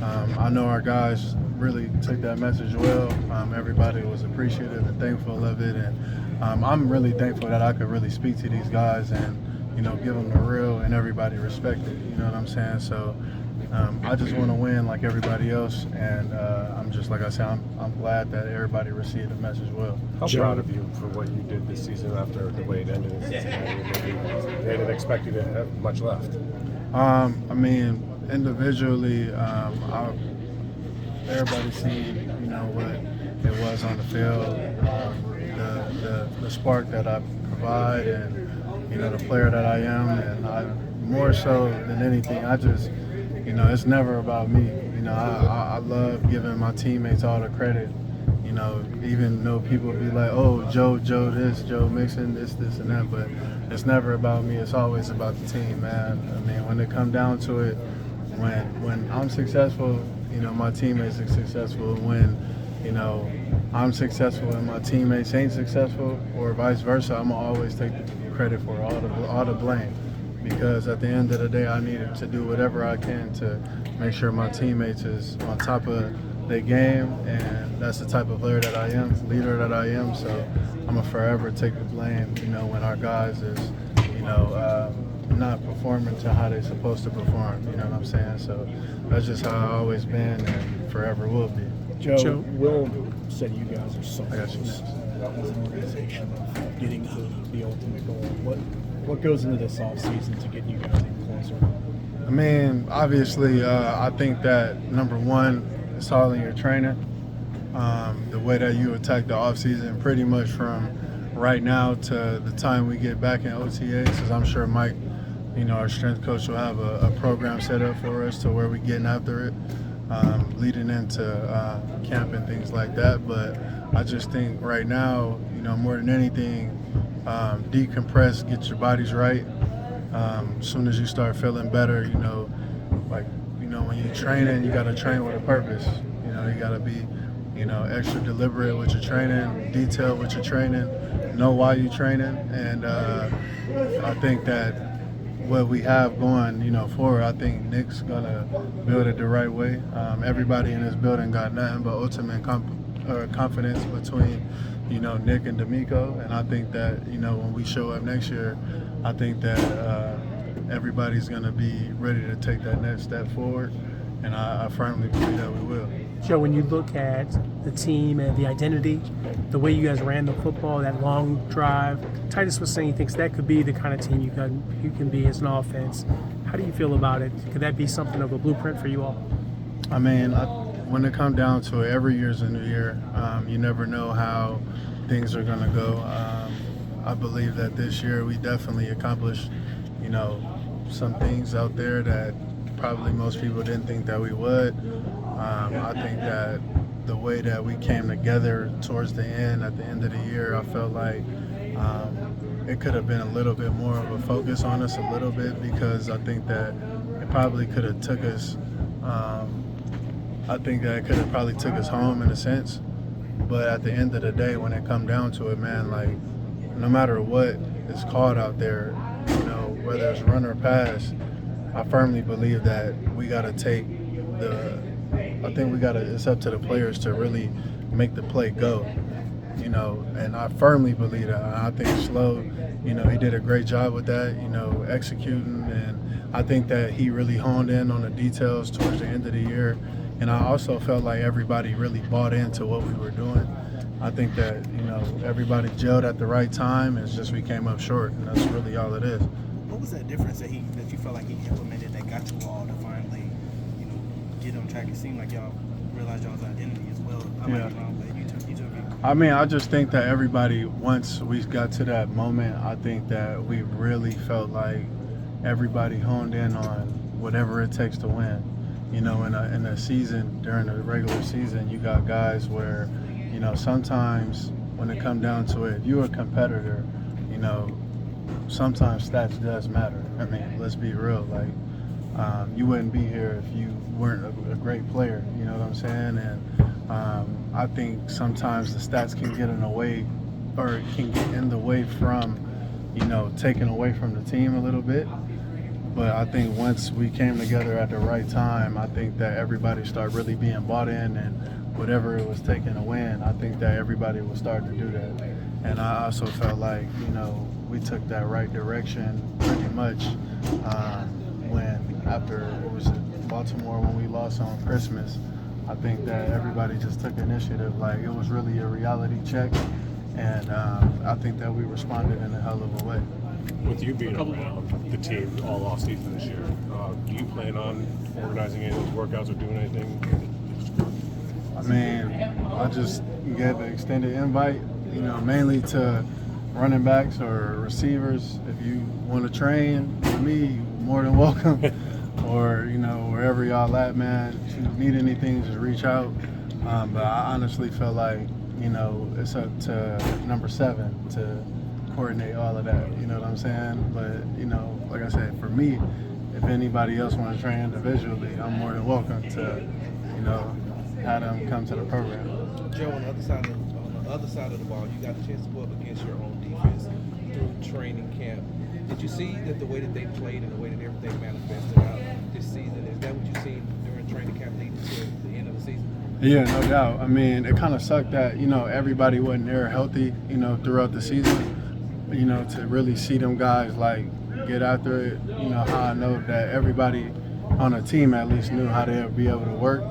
I know our guys really took that message well. Everybody was appreciative and thankful of it, and I'm really thankful that I could really speak to these guys and give them the real and everybody respect it. You know what I'm saying? So I just want to win like everybody else, and I'm just like I said, I'm glad that everybody received the message well. How proud of you for what you did this season after the way it ended in Cincinnati? They didn't expect you to have much left. I mean, individually, everybody seen, what it was on the field, the spark that I provide, and the player that I am, and more so than anything, I just, it's never about me. I love giving my teammates all the credit. Even though people be like, oh, Joe this, Joe Mixon, this, and that, but it's never about me. It's always about the team, man. I mean, when it comes down to it, when I'm successful, my teammates are successful. When, I'm successful and my teammates ain't successful, or vice versa, I'm gonna always take the credit for all the blame. Because at the end of the day, I needed to do whatever I can to make sure my teammates is on top of their game, and that's the type of player that I am, leader that I am. So I'm gonna forever take the blame, when our guys is, not performing to how they're supposed to perform. You know what I'm saying? So that's just how I've always been and forever will be. Joe, Will said you guys are so close. That was an organization of getting to the ultimate goal. What goes into this offseason to get you guys even closer? I mean, obviously, I think that number one, it's all in your training. The way that you attack the offseason, pretty much from right now to the time we get back in OTAs, because I'm sure Mike, our strength coach, will have a program set up for us to where we're getting after it, leading into camp and things like that. But I just think right now, more than anything, decompress, get your bodies right. As soon as you start feeling better, when you're training, you got to train with a purpose. You got to be, extra deliberate with your training, detailed with your training, know why you're training. And I think that what we have going, forward, I think Nick's going to build it the right way. Everybody in this building got nothing but ultimate confidence between, Nick and D'Amico. And I think that, when we show up next year, I think that everybody's going to be ready to take that next step forward. And I firmly believe that we will. Joe, when you look at the team and the identity, the way you guys ran the football, that long drive, Titus was saying he thinks that could be the kind of team you can be as an offense. How do you feel about it? Could that be something of a blueprint for you all? I mean, when it comes down to it, every year's a new year. You never know how things are going to go. I believe that this year we definitely accomplished, some things out there that probably most people didn't think that we would. I think that the way that we came together towards the end, at the end of the year, I felt like it could have been a little bit more of a focus on us a little bit, because I think that it probably could have took us home in a sense. But at the end of the day, when it come down to it, man, like, no matter what is called out there, whether it's run or pass, I firmly believe that we got to take it's up to the players to really make the play go, and I firmly believe that. I think Slow, he did a great job with that, executing, and I think that he really honed in on the details towards the end of the year, and I also felt like everybody really bought into what we were doing. I think that, everybody gelled at the right time, it's just we came up short, and that's really all it is. What was that difference that you felt like he implemented that got you all to finally, get on track? It seemed like y'all realized y'all's identity as well. I might be wrong, but you took it. I mean, I just think that everybody, once we got to that moment, I think that we really felt like everybody honed in on whatever it takes to win. In a season, during the regular season, you got guys where, sometimes when it comes down to it, if you're a competitor, sometimes stats does matter. I mean, let's be real. Like, you wouldn't be here if you weren't a great player. You know what I'm saying? And I think sometimes the stats can get in the way, or can get in the way from, taking away from the team a little bit. But I think once we came together at the right time, I think that everybody started really being bought in, and whatever it was taking to win, I think that everybody was starting to do that. And I also felt like, we took that right direction pretty much when after it was Baltimore when we lost on Christmas. I think that everybody just took initiative. Like, it was really a reality check, and I think that we responded in a hell of a way. With you being around the team all off season this year, do you plan on organizing any of those workouts or doing anything? I mean, I just gave an extended invite, mainly to running backs or receivers. If you want to train with me, you're more than welcome. Or, wherever y'all at, man, if you need anything, just reach out. But I honestly feel like, it's up to number 7 to coordinate all of that, you know what I'm saying? But, like I said, for me, if anybody else want to train individually, I'm more than welcome to, have them come to the program. Joe, on the other side of the ball, you got the chance to go up against your own defense through training camp. Did you see that the way that they played and the way that everything manifested out this season, is that what you seen during training camp leading to the end of the season? Yeah, no doubt. I mean, it kind of sucked that, everybody wasn't there healthy, throughout the season. To really see them guys, like, get after it, how I know that everybody on the team at least knew how they would be able to work.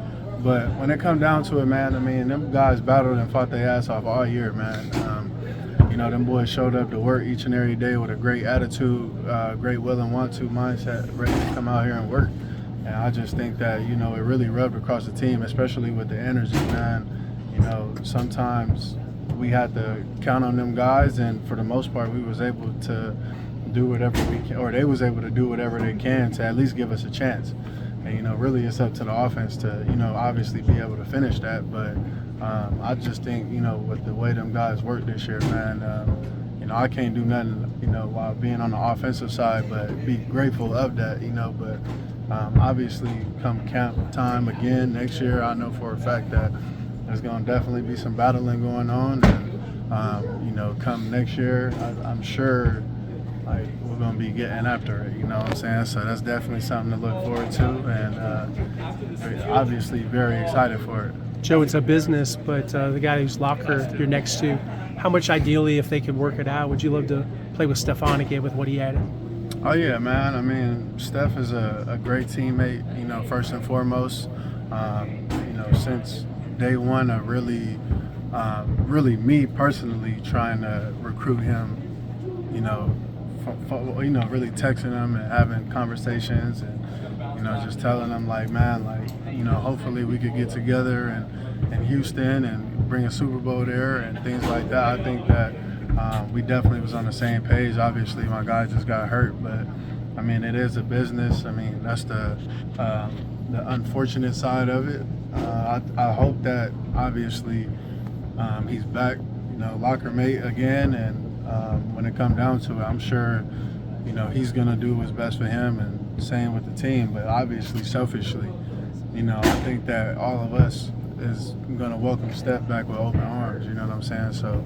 But when it come down to it, man, I mean, them guys battled and fought their ass off all year, man. Them boys showed up to work each and every day with a great attitude, great will and want to mindset, ready to come out here and work. And I just think that, it really rubbed across the team, especially with the energy, man. Sometimes we had to count on them guys, and for the most part, we was able to do whatever we can, or they was able to do whatever they can to at least give us a chance. And, really it's up to the offense to, obviously be able to finish that. But I just think, with the way them guys work this year, man, I can't do nothing, while being on the offensive side, but be grateful of that, But obviously come camp time again next year, I know for a fact that there's going to definitely be some battling going on. And, come next year, I'm sure, like, we're going to be getting after it, you know what I'm saying? So that's definitely something to look forward to, and obviously very excited for it. Joe, it's a business, but the guy whose locker you're next to, how much ideally, if they could work it out, would you love to play with Stephon again with what he added? Oh, yeah, man. I mean, Steph is a great teammate, first and foremost. Since day one of really me personally trying to recruit him, really texting him and having conversations and, just telling him, like, man, like, hopefully we could get together in Houston and bring a Super Bowl there and things like that. I think that we definitely was on the same page. Obviously, my guy just got hurt, but, I mean, it is a business. I mean, that's the unfortunate side of it. I hope that, obviously, he's back, locker mate again, and when it comes down to it, I'm sure, he's going to do what's best for him, and same with the team. But obviously, selfishly, I think that all of us is going to welcome Steph back with open arms, you know what I'm saying? So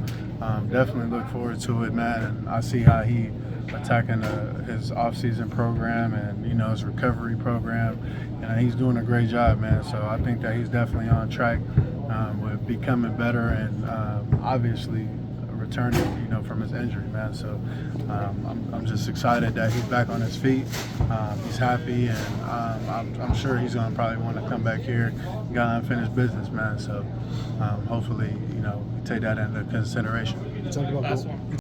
definitely look forward to it, man, and I see how he attacking his off-season program and, his recovery program, and he's doing a great job, man. So I think that he's definitely on track with becoming better and obviously returning, from his injury, man. So I'm just excited that he's back on his feet. He's happy, and I'm sure he's going to probably want to come back here. He got unfinished business, man. So hopefully, take that into consideration. Talk about